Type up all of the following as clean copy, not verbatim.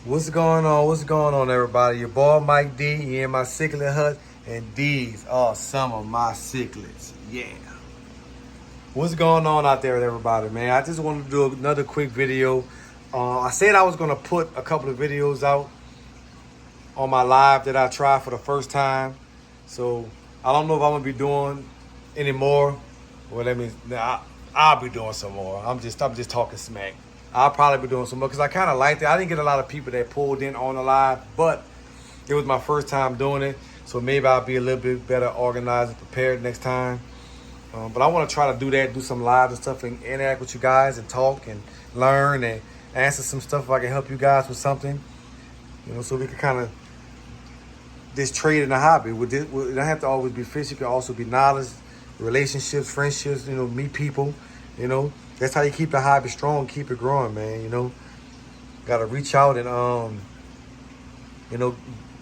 What's going on? What's going on, everybody? Your boy Mike D. You in my cichlid hut, and these are some of my cichlids. Yeah. What's going on out there with everybody, man? I just wanted to do another quick video. I said I was gonna put a couple of videos out on my live that I tried for the first time. So I don't know if I'm gonna be doing any more. Well, that means I'll be doing some more. I'm just talking smack. I'll probably be doing some more because I kind of liked it. I didn't get a lot of people that pulled in on the live, but it was my first time doing it. So maybe I'll be a little bit better organized and prepared next time. But I want to try to do that, do some live and stuff, and interact with you guys and talk and learn and answer some stuff if I can help you guys with something. So we can kind of this trade in a hobby. It don't have to always be fish. It can also be knowledge, relationships, friendships. Meet people. That's how you keep the hobby strong, keep it growing, man. Got to reach out and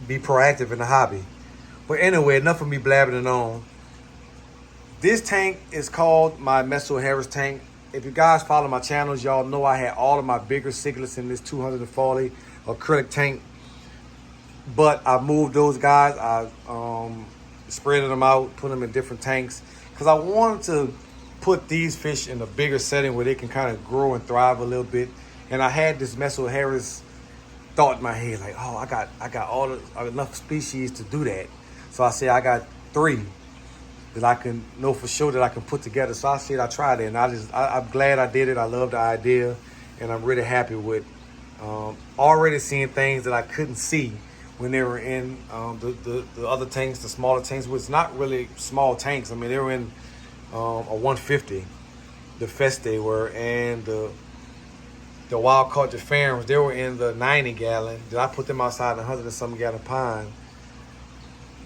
be proactive in the hobby. But anyway, enough of me blabbing on. This tank is called my Mesoheros tank. If you guys follow my channels, y'all know I had all of my bigger cichlids in this 240 acrylic tank. But I moved those guys. I spread them out, put them in different tanks. Because I wanted to put these fish in a bigger setting where they can kind of grow and thrive a little bit. And I had this Mesoheros thought in my head, like, oh, I got enough species to do that. So I said I got 3 that I can know for sure that I can put together. So I said I tried it, and I'm glad I did it. I love the idea, and I'm really happy with already seeing things that I couldn't see when they were in the other tanks, the smaller tanks, which not really small tanks. I mean, they were in a 150, the festae were, and the wild caught gephyrus, they were in the 90 gallon. Then I put them outside in the 100 and some gallon pond.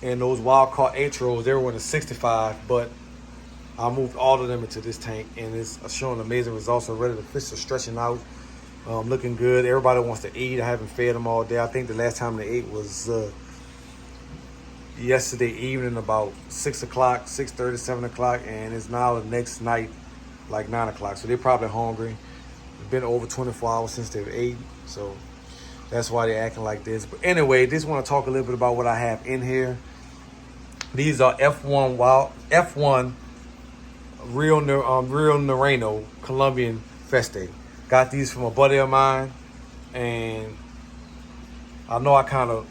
And those wild caught atros, they were in the 65, but I moved all of them into this tank, and it's showing amazing results already. The fish are stretching out, looking good. Everybody wants to eat. I haven't fed them all day. I think the last time they ate was yesterday evening, about 6 o'clock, 6:30, 7 o'clock, and it's now the next night, like 9 o'clock. So they're probably hungry. It's been over 24 hours since they've ate, so that's why they're acting like this. But anyway, just want to talk a little bit about what I have in here. These are F1 Rio Nereno Colombian festae. Got these from a buddy of mine, and I know I kind of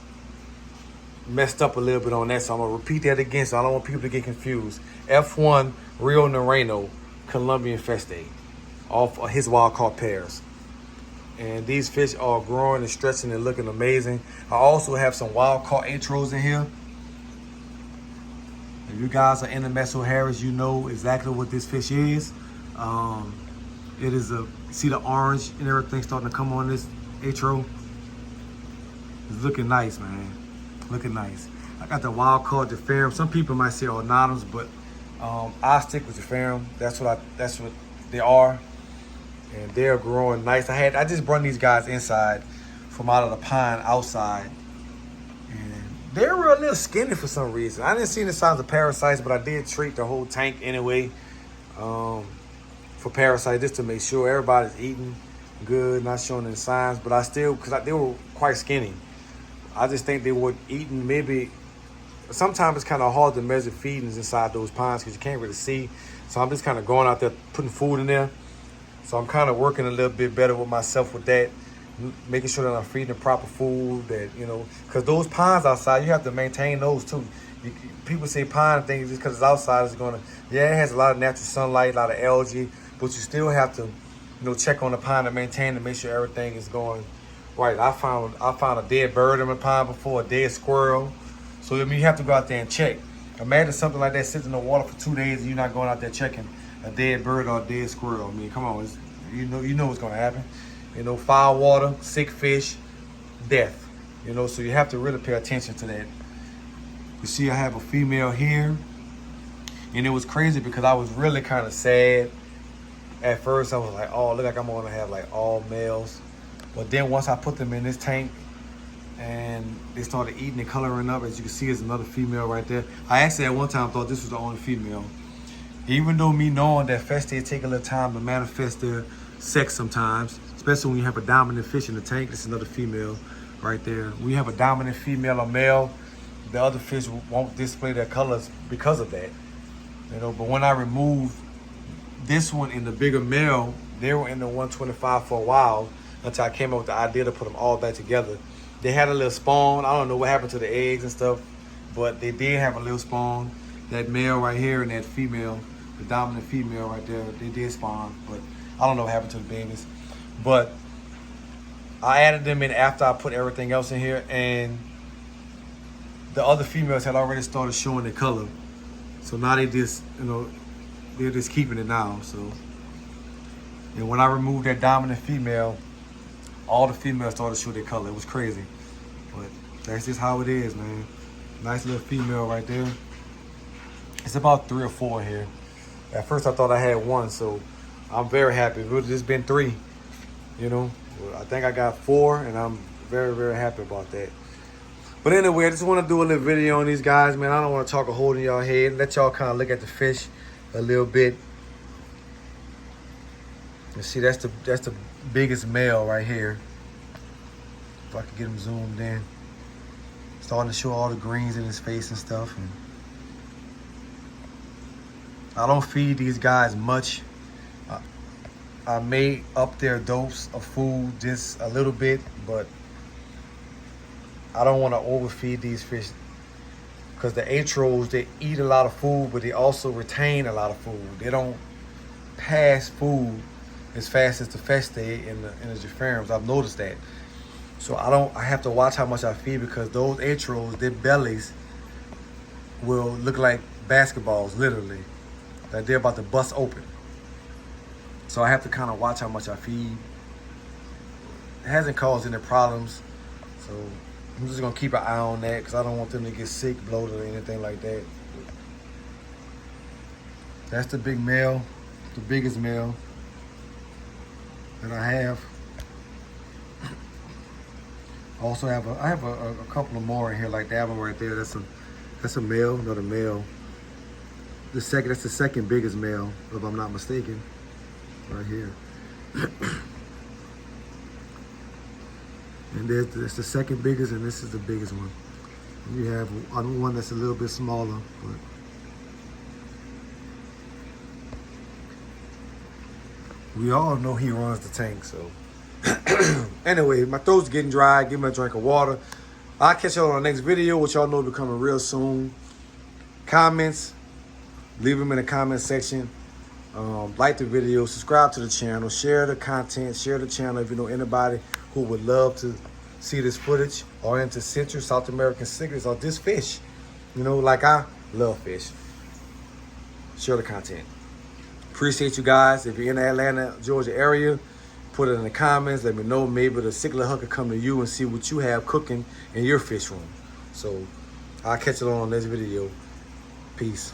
messed up a little bit on that, so I'm gonna repeat that again, so I don't want people to get confused. F1 Rio Nereno Colombian festae, off of his wild caught pairs. And these fish are growing and stretching and looking amazing. I also have some wild caught atros in here. If you guys are in the Mesoheros, you know exactly what this fish is. It is see the orange and everything starting to come on this atro. It's looking nice, man. Looking nice. I got the wild caught gephyrus. Some people might say ornatus, but I stick with gephyrus. That's what they are. And they're growing nice. I just brought these guys inside from out of the pond outside. And they're a little skinny for some reason. I didn't see the signs of parasites, but I did treat the whole tank anyway for parasites, just to make sure everybody's eating good, not showing any signs. But because they were quite skinny. I just think they were eating maybe, sometimes it's kind of hard to measure feedings inside those ponds because you can't really see. So I'm just kind of going out there putting food in there. So I'm kind of working a little bit better with myself with that, making sure that I'm feeding the proper food, that, because those ponds outside, you have to maintain those too. People say pond things just because it's outside is going to, it has a lot of natural sunlight, a lot of algae, but you still have to, check on the pond and maintain to make sure everything is going right. I found a dead bird in the pond before, a dead squirrel. So you have to go out there and check. Imagine something like that sits in the water for 2 days and you're not going out there checking a dead bird or a dead squirrel. I mean, come on, you know what's gonna happen. Foul water, sick fish, death. So you have to really pay attention to that. You see, I have a female here, and it was crazy because I was really kind of sad. At first, I was like, oh, look like I'm gonna have like all males. But then once I put them in this tank, and they started eating and coloring up, as you can see, there's another female right there. I actually at one time thought this was the only female. Even though me knowing that festae take a little time to manifest their sex sometimes, especially when you have a dominant fish in the tank. This is another female right there. When you have a dominant female or male, the other fish won't display their colors because of that. You know, but when I removed this one in the bigger male, they were in the 125 for a while until I came up with the idea to put them all back together. They had a little spawn. I don't know what happened to the eggs and stuff, but they did have a little spawn. That male right here and that female, the dominant female right there, they did spawn, but I don't know what happened to the babies. But I added them in after I put everything else in here, and the other females had already started showing their color. So now they just, you know, they're just keeping it now. So, and when I removed that dominant female, all the females started to show their color. It was crazy, but that's just how it is, man. Nice little female right there. It's about 3 or 4 in here. At first I thought I had 1, so I'm very happy. It would have just been 3, you know. I think I got 4, and I'm very, very happy about that. But anyway, I just want to do a little video on these guys, man. I don't want to talk a hole in y'all head. Let y'all kind of look at the fish a little bit. You see, that's the biggest male right here. If I could get him zoomed in. Starting to show all the greens in his face and stuff. And I don't feed these guys much. I may up their dose of food just a little bit, but I don't want to overfeed these fish, because the atros, they eat a lot of food, but they also retain a lot of food. They don't pass food as fast as the festae and the gephyrus. I've noticed that. So I have to watch how much I feed, because those atros, their bellies will look like basketballs, literally. Like they're about to bust open. So I have to kind of watch how much I feed. It hasn't caused any problems. So I'm just gonna keep an eye on that, because I don't want them to get sick, bloated, or anything like that. That's the big male, the biggest male that I have. Also I have a couple of more in here, like that one right there. That's a male, another male. That's the second biggest male, if I'm not mistaken, right here. And that's the second biggest, and this is the biggest one. And you have one that's a little bit smaller, but we all know he runs the tank, so. Anyway, my throat's getting dry. Give me a drink of water. I'll catch y'all on the next video, which y'all know will be coming real soon. Comments, leave them in the comment section. Like the video, subscribe to the channel, share the content, share the channel if you know anybody who would love to see this footage, or into Central South American secrets, or this fish. You know, like I love fish. Share the content. Appreciate you guys. If you're in the Atlanta, Georgia area, put it in the comments. Let me know. Maybe the Sickler Hucker come to you and see what you have cooking in your fish room. So I'll catch you on this video. Peace.